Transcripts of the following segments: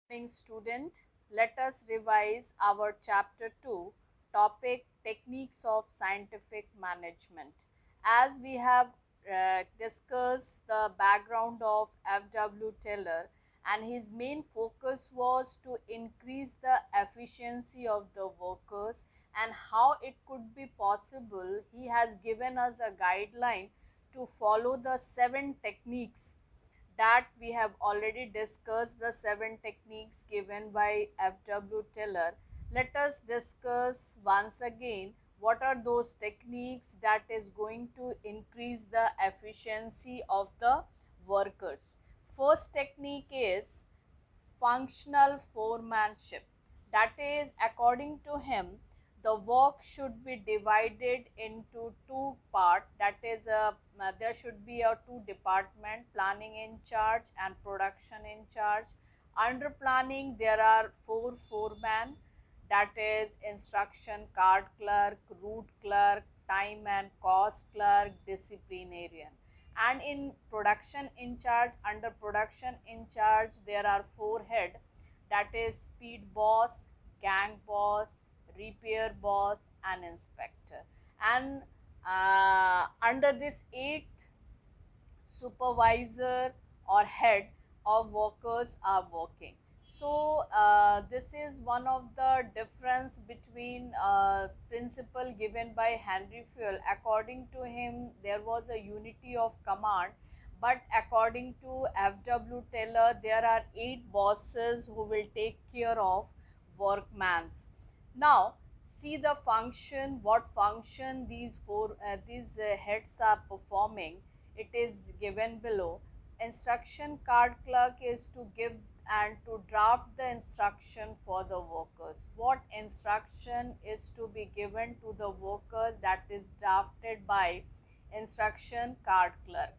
Morning, student. Let us revise our chapter 2 topic techniques of scientific management. As we have discussed the background of F.W. Taylor, and his main focus was to increase the efficiency of the workers and how it could be possible. He has given us a guideline to follow the 7 techniques that we have already discussed, the 7 techniques given by F.W. Taylor. Let us discuss once again what are those techniques that is going to increase the efficiency of the workers. First technique is functional foremanship. That is, according to him, the work should be divided into two parts. That is, there should be a two department, planning in charge and production in charge. Under planning, there are four foremen. That is instruction card clerk, route clerk, time and cost clerk, disciplinarian. And in production in charge, under production in charge, there are four head. That is speed boss, gang boss, repair boss, and inspector. And under this eight, supervisor or head of workers are working. So this is one of the difference between principle given by Henry Fayol. According to him, there was a unity of command, but according to F.W. Taylor, there are 8 bosses who will take care of workmans. Now see the function, what function these heads are performing. It is given below. Instruction card clerk is to give and to draft the instruction for the workers. What instruction is to be given to the workers, that is drafted by instruction card clerk.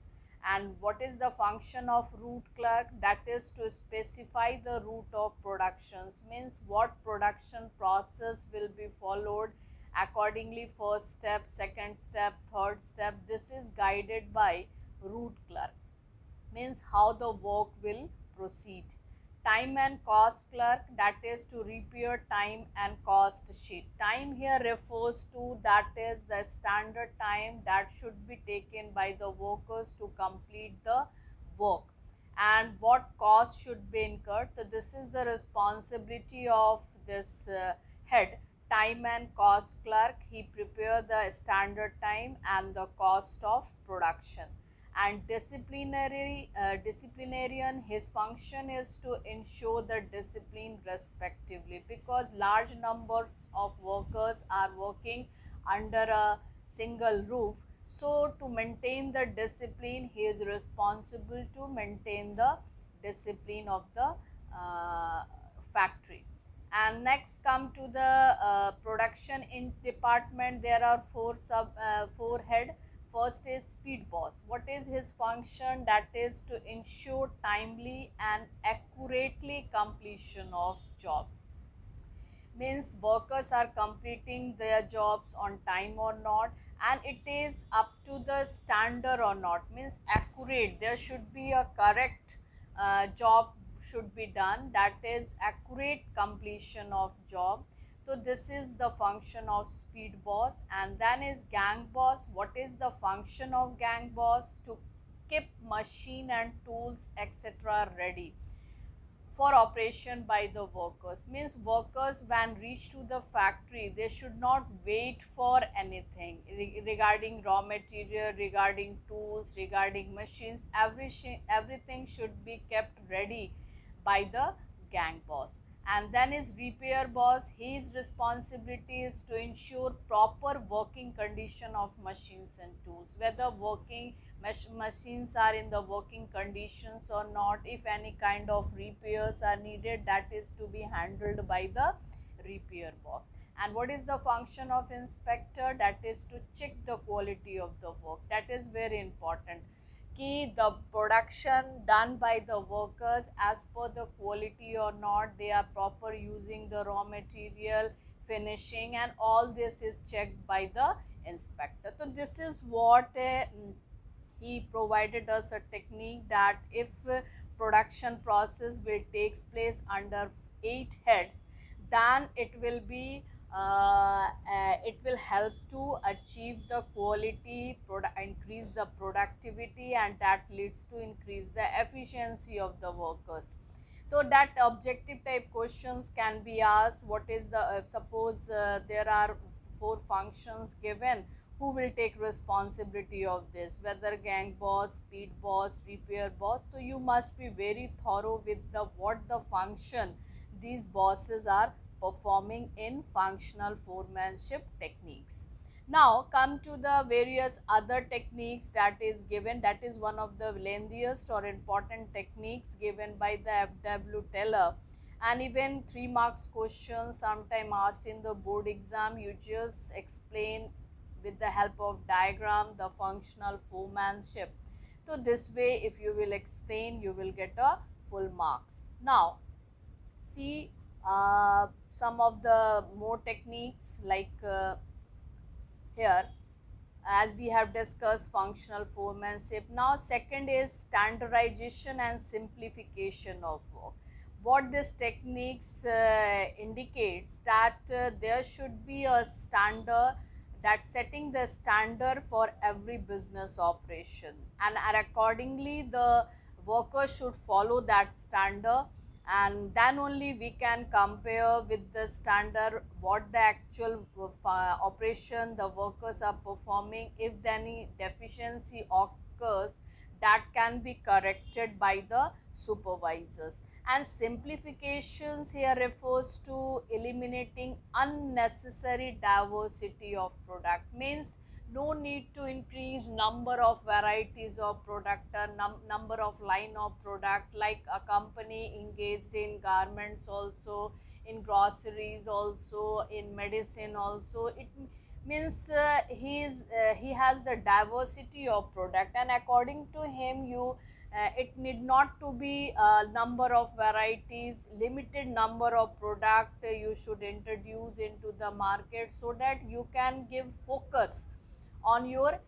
And what is the function of route clerk? That is to specify the route of productions, means what production process will be followed accordingly. First step, second step, third step, this is guided by route clerk, means how the work will proceed. Time and cost clerk, that is to repair time and cost sheet. Time here refers to, that is the standard time that should be taken by the workers to complete the work, and what cost should be incurred. So this is the responsibility of this head, time and cost clerk. He prepare the standard time and the cost of production. And disciplinarian, his function is to ensure the discipline respectively, because large numbers of workers are working under a single roof. So to maintain the discipline, he is responsible to maintain the discipline of the factory. And next come to the production in department. There are four head. First is speed boss. What is his function? That is to ensure timely and accurately completion of job, means workers are completing their jobs on time or not, and it is up to the standard or not, means accurate. There should be a correct job should be done, that is accurate completion of job. So this is the function of speed boss. And then is gang boss. What is the function of gang boss? To keep machine and tools etc ready for operation by the workers, means workers when reach to the factory, they should not wait for anything regarding raw material, regarding tools, regarding machines. Everything should be kept ready by the gang boss. And then is repair boss. His responsibility is to ensure proper working condition of machines and tools, whether working machines are in the working conditions or not. If any kind of repairs are needed, that is to be handled by the repair box. And what is the function of inspector? That is to check the quality of the work. That is very important, ki the production done by the workers as per the quality or not, they are proper using the raw material, finishing, and all this is checked by the inspector. So this is what he provided us a technique, that if production process will takes place under 8 heads, then it will help to achieve the quality, increase the productivity, and that leads to increase the efficiency of the workers. So that objective type questions can be asked. What is the suppose there are 4 functions given, who will take responsibility of this, whether gang boss, speed boss, repair boss. So you must be very thorough with the what the function these bosses are performing in functional foremanship techniques. Now come to the various other techniques that is given. That is one of the lengthiest or important techniques given by the FW Teller, and even 3 marks questions sometime asked in the board exam. You just explain with the help of diagram the functional foremanship. So this way, if you will explain, you will get a full marks. Now see some of the more techniques like here, as we have discussed functional foremanship. Now second is standardization and simplification of work. What this techniques indicates that there should be a standard, that setting the standard for every business operation, and accordingly the worker should follow that standard, and then only we can compare with the standard what the actual operation the workers are performing. If any deficiency occurs, that can be corrected by the supervisors. And simplifications here refers to eliminating unnecessary diversity of product, means no need to increase number of varieties of product, number of line of product. Like a company engaged in garments also, in groceries also, in medicine also, it means he has the diversity of product, and according to him you it need not to be a number of varieties, limited number of product you should introduce into the market, so that you can give focus on your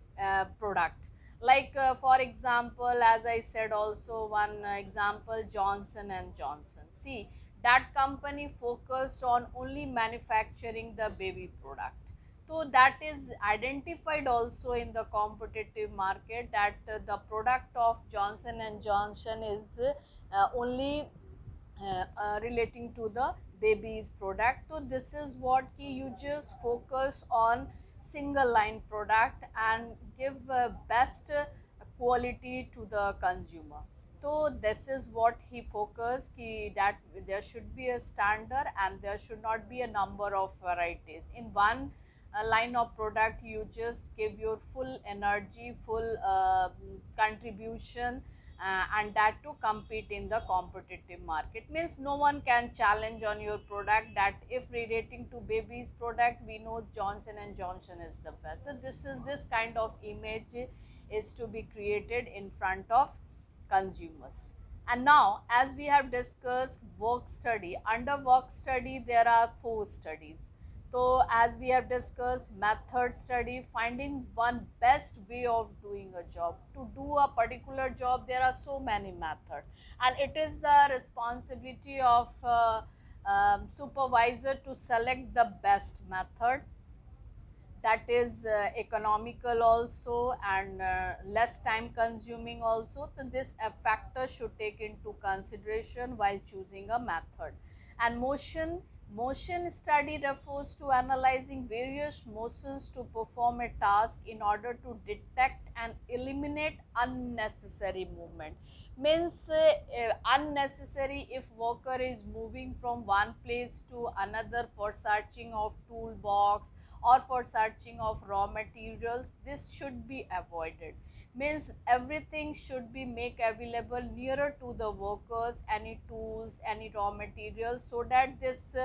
product. Like for example, as I said, also one example, Johnson and Johnson. See, that company focused on only manufacturing the baby product. So that is identified also in the competitive market, that the product of Johnson and Johnson is only relating to the baby's product. So this is what you just focus on single line product and give best quality to the consumer. So this is what he focused, that there should be a standard and there should not be a number of varieties in one line of product. You just give your full energy, full contribution, and that to compete in the competitive market. Means no one can challenge on your product, that if relating to baby's product, we know Johnson and Johnson is the best. So this kind of image is to be created in front of consumers. And now, as we have discussed work study, under work study there are 4 studies. So as we have discussed, method study, finding one best way of doing a job. To do a particular job, there are so many methods, and it is the responsibility of supervisor to select the best method that is economical also, and less time consuming also. So this a factor should take into consideration while choosing a method. And motion study refers to analyzing various motions to perform a task in order to detect and eliminate unnecessary movement. Means unnecessary, if worker is moving from one place to another for searching of toolbox or for searching of raw materials, this should be avoided. Means everything should be make available nearer to the workers, any tools, any raw materials, so that this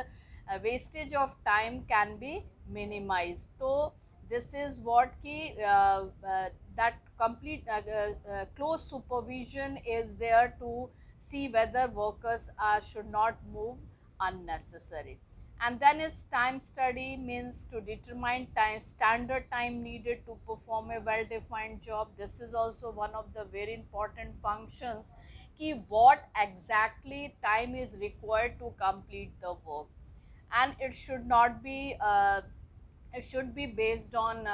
wastage of time can be minimized. So this is what key that complete close supervision is there to see whether workers should not move unnecessary. And then is time study, means to determine time, standard time needed to perform a well defined job. This is also one of the very important functions कि what exactly time is required to complete the work, and it should not be it should be based on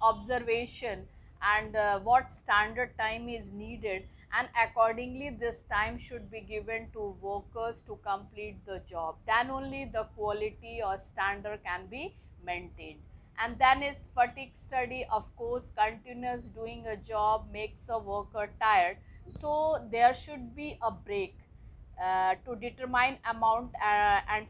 observation and what standard time is needed, and accordingly this time should be given to workers to complete the job. Then only the quality or standard can be maintained. And then is fatigue study. Of course, continuous doing a job makes a worker tired, so there should be a break to determine amount and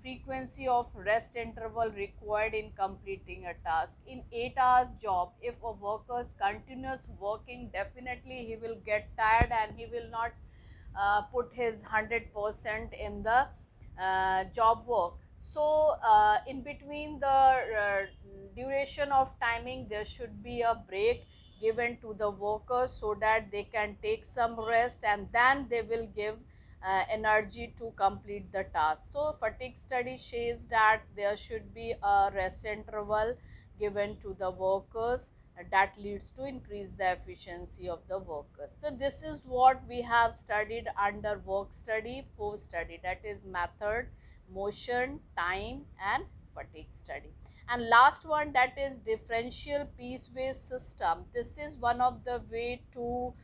frequency of rest interval required in completing a task. In 8 hours job, if a worker's continuous working, definitely he will get tired and he will not put his 100% in the job work. So in between the duration of timing, there should be a break given to the workers so that they can take some rest, and then they will give energy to complete the task. So fatigue study says that there should be a rest interval given to the workers, that leads to increase the efficiency of the workers. So this is what we have studied under work study 4 study, that is method, motion, time and fatigue study. And last one, that is differential piecewise system. This is one of the way to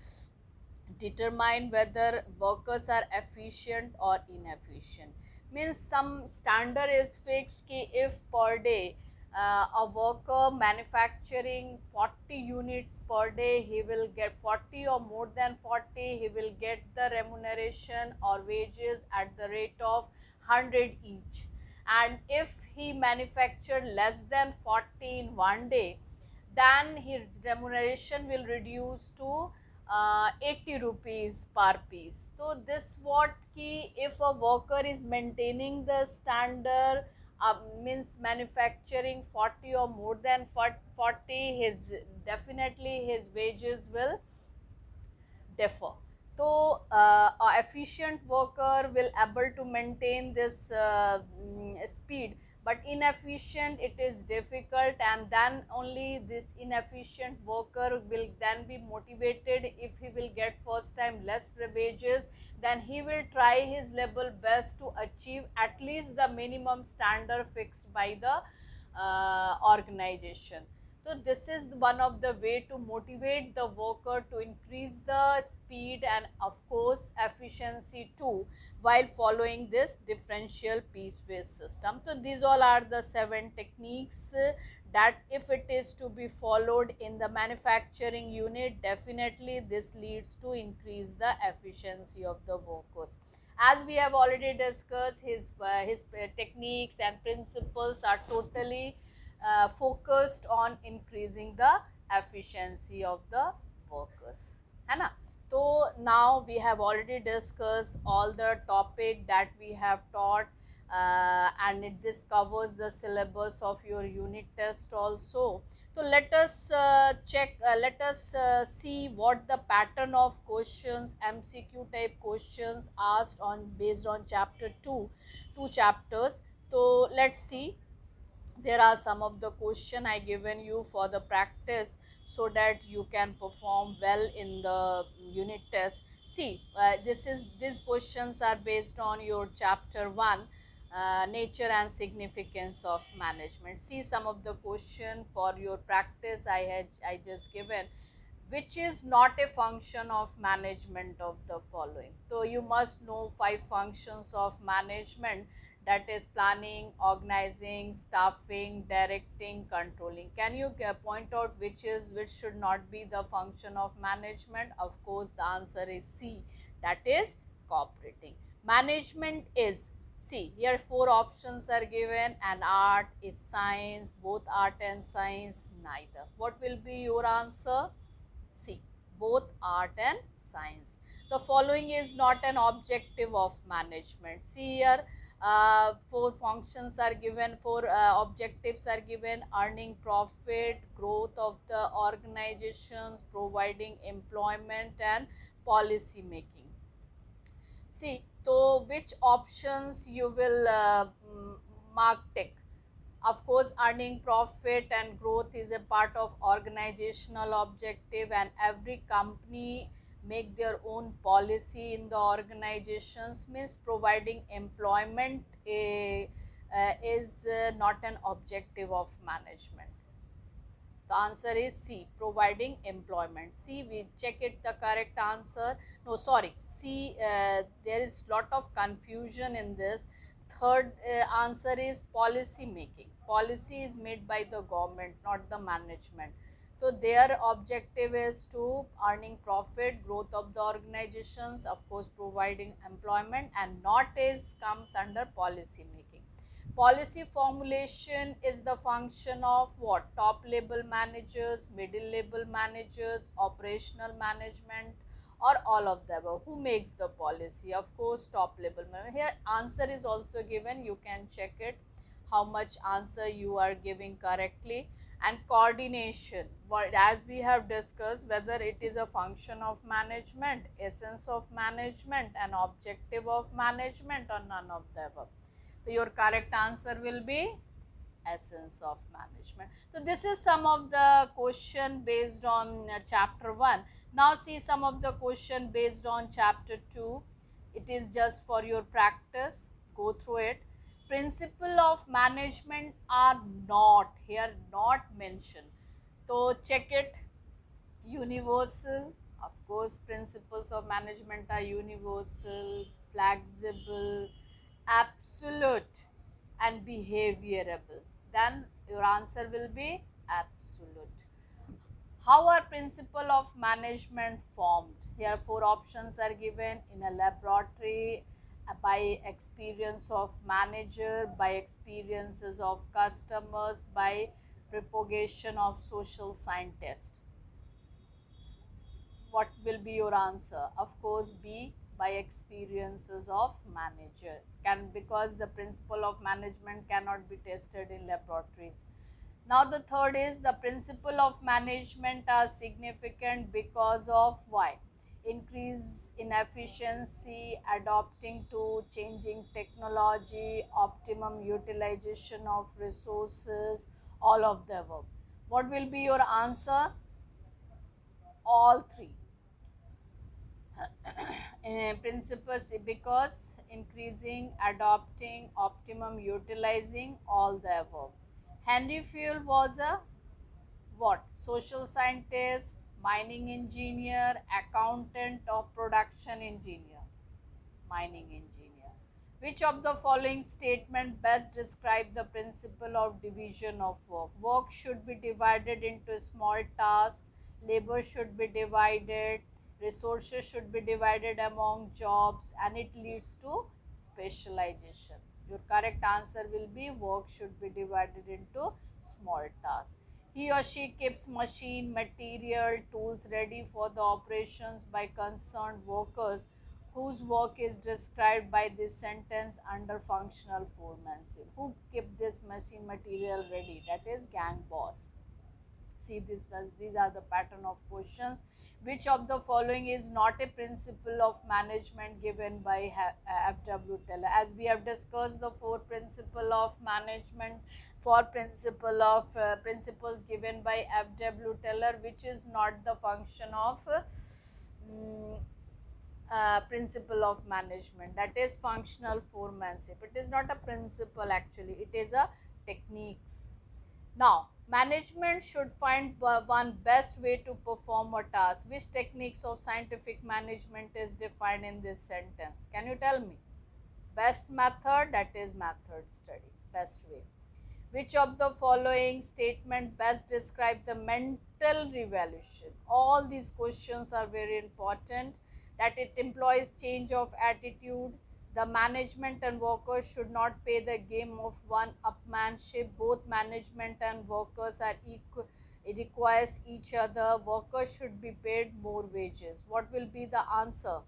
determine whether workers are efficient or inefficient. Means some standard is fixed ki if per day a worker manufacturing 40 units per day, he will get 40 or more than 40, he will get the remuneration or wages at the rate of 100 each. And if he manufactured less than 40 in one day, then his remuneration will reduce to 80 rupees per piece. So this what ki if a worker is maintaining the standard, means manufacturing 40 or more than 40, his definitely his wages will differ. So a efficient worker will able to maintain this speed, but inefficient it is difficult, and then only this inefficient worker will then be motivated. If he will get first time less wages, then he will try his level best to achieve at least the minimum standard fixed by the organization. So this is one of the way to motivate the worker to increase the speed and of course efficiency too, while following this differential piecewise system. So these all are the 7 techniques that if it is to be followed in the manufacturing unit, definitely this leads to increase the efficiency of the workers. As we have already discussed, his techniques and principles are totally focused on increasing the efficiency of the workers, है ना. So now we have already discussed all the topic that we have taught, this covers the syllabus of your unit test also. So let us let us see what the pattern of questions, MCQ type questions asked on based on chapter 2, 2 chapters. So let's see. There are some of the question I given you for the practice so that you can perform well in the unit test. See, these questions are based on your chapter 1, nature and significance of management. See some of the question for your practice I just given. Which is not a function of management of the following? So you must know 5 functions of management, that is planning, organizing, staffing, directing, controlling. Can you point out which should not be the function of management? Of course the answer is C, that is cooperating. Management is, see here 4 options are given, and art is science, both art and science, neither. What will be your answer? C, both art and science. The following is not an objective of management. See here, 4 functions are given, 4 objectives are given: earning profit, growth of the organizations, providing employment and policy making. See, so which options you will mark tick? Of course, earning profit and growth is a part of organizational objective, and every company make their own policy in the organizations, means providing employment is not an objective of management. The answer is C, providing employment. C, we check it the correct answer. No, sorry, C, there is lot of confusion in this. Third answer is policy making. Policy is made by the government, not the management. So their objective is to earning profit, growth of the organizations, of course providing employment, and not is comes under policy making. Policy formulation is the function of what? Top level managers, middle level managers, operational management, or all of the above. Who makes the policy? Of course, top level manager. Here answer is also given. You can check it how much answer you are giving correctly. And coordination, as we have discussed, whether it is a function of management, essence of management, and objective of management, or none of the above. So your correct answer will be essence of management. So this is some of the question based on chapter 1. Now see some of the question based on chapter 2. It is just for your practice. Go through it. Principle of management are not here, not mentioned. So check it. Universal, of course principles of management are universal, flexible, absolute, and behaviorable. Then your answer will be absolute. How are principle of management formed? Here 4 options are given: in a laboratory, by experience of manager, by experiences of customers, by propagation of social scientists. What will be your answer? Of course B, by experiences of manager. Because the principle of management cannot be tested in laboratories. Now the third is the principle of management are significant because of why? Increase in efficiency, adopting to changing technology, optimum utilization of resources, all of the above. What will be your answer? All 3. Principles, because increasing, adopting, optimum utilizing, all the above. Henry Fuel was a what? Social scientist, mining engineer, accountant, or production engineer? Mining engineer. Which of the following statement best describe the principle of division of work? Work should be divided into small tasks, labor should be divided, resources should be divided among jobs, and it leads to specialization. Your correct answer will be work should be divided into small tasks. He or she keeps machine, material, tools ready for the operations by concerned workers whose work is described by this sentence under functional foremanship. Who kept this machine material ready? That is gang boss. See these are the pattern of questions. Which of the following is not a principle of management given by F.W. Teller? As we have discussed the 4 principle of management, 4 principles given by F.W. Teller, which is not the function of principle of management, that is functional foremanship. It is not a principle actually, it is a techniques. Now management should find one best way to perform a task. Which techniques of scientific management is defined in this sentence? Can you tell me? Best method, that is method study, best way. Which of the following statement best describe the mental revolution? All these questions are very important. That it employs change of attitude. The management and workers should not play the game of one-upmanship. Both management and workers are equal. It requires each other. Workers should be paid more wages. What will be the answer?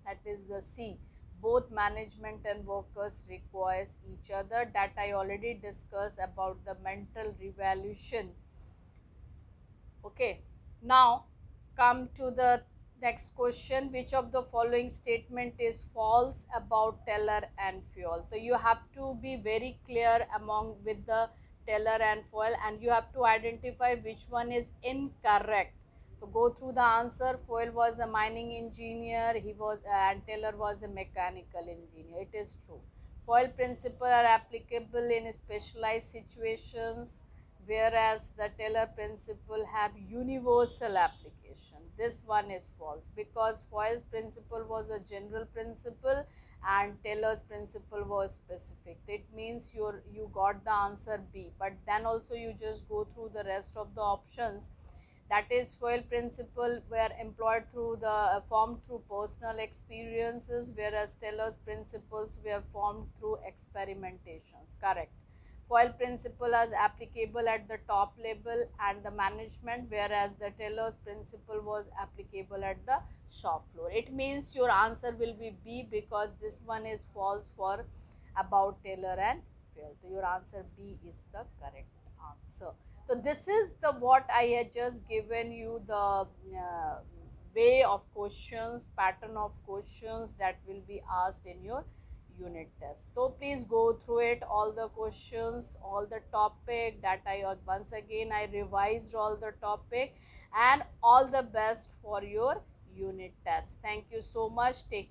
That is the C. Both management and workers requires each other. That I already discussed about the mental revolution. Okay. Now come to the next question. Which of the following statement is false about Teller and Fuel? So you have to be very clear among with the Teller and Fuel, and you have to identify which one is incorrect. So go through the answer. Foyle was a mining engineer. He was and Taylor was a mechanical engineer. It is true. Foyle principle are applicable in specialized situations, whereas the Taylor principle have universal application. This one is false because Foyle's principle was a general principle and Taylor's principle was specific. It means you got the answer B, but then also you just go through the rest of the options. That is, Foyle principle were employed through the formed through personal experiences, whereas Taylor's principles were formed through experimentations. Correct. Foyle principle is applicable at the top level and the management, whereas the Taylor's principle was applicable at the shop floor. It means your answer will be B because this one is false for about Taylor and Foyle. So your answer B is the correct answer. So this is the what I had just given you the way of questions, pattern of questions that will be asked in your unit test. So please go through it, all the questions, all the topic that I once again I revised all the topic, and all the best for your unit test. Thank you so much. Take